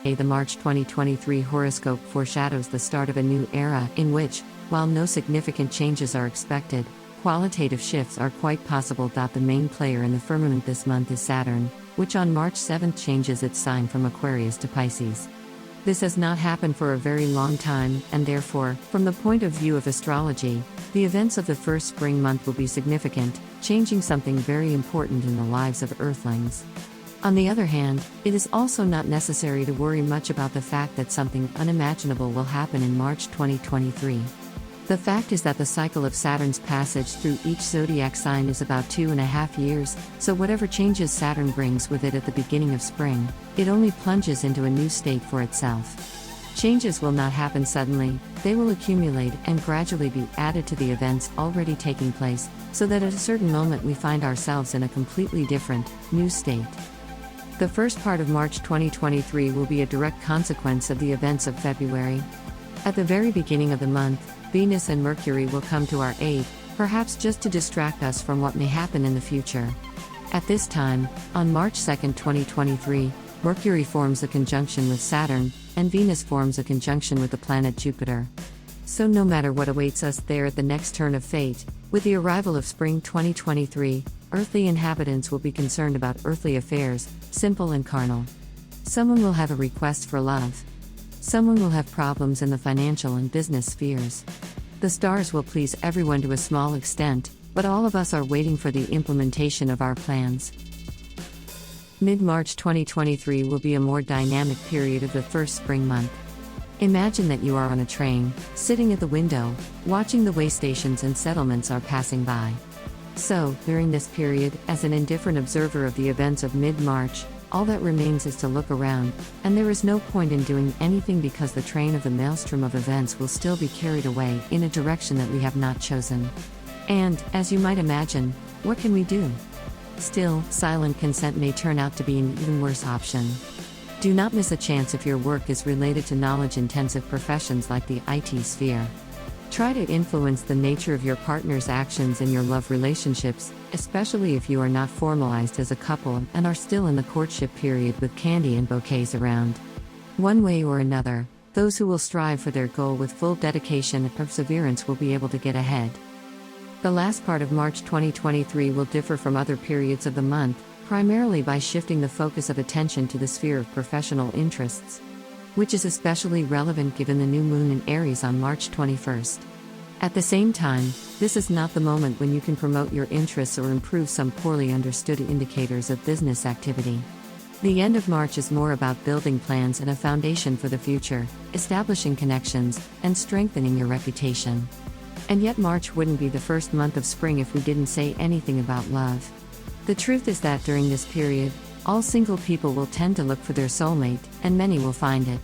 The March 2023 horoscope foreshadows the start of a new era in which, while no significant changes are expected, qualitative shifts are quite possible. The main player in the firmament this month is Saturn, which on March 7 changes its sign from Aquarius to Pisces. This has not happened for a very long time, and therefore, from the point of view of astrology, the events of the first spring month will be significant, changing something very important in the lives of Earthlings. On the other hand, it is also not necessary to worry much about the fact that something unimaginable will happen in March 2023. The fact is that the cycle of Saturn's passage through each zodiac sign is about 2.5 years, so whatever changes Saturn brings with it at the beginning of spring, it only plunges into a new state for itself. Changes will not happen suddenly, they will accumulate and gradually be added to the events already taking place, so that at a certain moment we find ourselves in a completely different, new state. The first part of March 2023 will be a direct consequence of the events of February. At the very beginning of the month, Venus and Mercury will come to our aid, perhaps just to distract us from what may happen in the future. At this time, on March 2, 2023, Mercury forms a conjunction with Saturn, and Venus forms a conjunction with the planet Jupiter. So no matter what awaits us there at the next turn of fate, with the arrival of spring 2023, earthly inhabitants will be concerned about earthly affairs, simple and carnal. Someone will have a request for love. Someone will have problems in the financial and business spheres. The stars will please everyone to a small extent, but all of us are waiting for the implementation of our plans. Mid-March 2023 will be a more dynamic period of the first spring month. Imagine that you are on a train, sitting at the window, watching the way stations and settlements are passing by. So, during this period, as an indifferent observer of the events of mid-March, all that remains is to look around, and there is no point in doing anything because the train of the maelstrom of events will still be carried away in a direction that we have not chosen. And, as you might imagine, what can we do? Still, silent consent may turn out to be an even worse option. Do not miss a chance if your work is related to knowledge-intensive professions like the IT sphere. Try to influence the nature of your partner's actions in your love relationships, especially if you are not formalized as a couple and are still in the courtship period with candy and bouquets around. One way or another, those who will strive for their goal with full dedication and perseverance will be able to get ahead. The last part of March 2023 will differ from other periods of the month, primarily by shifting the focus of attention to the sphere of professional interests, which is especially relevant given the new moon in Aries on March 21st. At the same time, this is not the moment when you can promote your interests or improve some poorly understood indicators of business activity. The end of March is more about building plans and a foundation for the future, establishing connections, and strengthening your reputation. And yet March wouldn't be the first month of spring if we didn't say anything about love. The truth is that during this period, all single people will tend to look for their soulmate, and many will find it.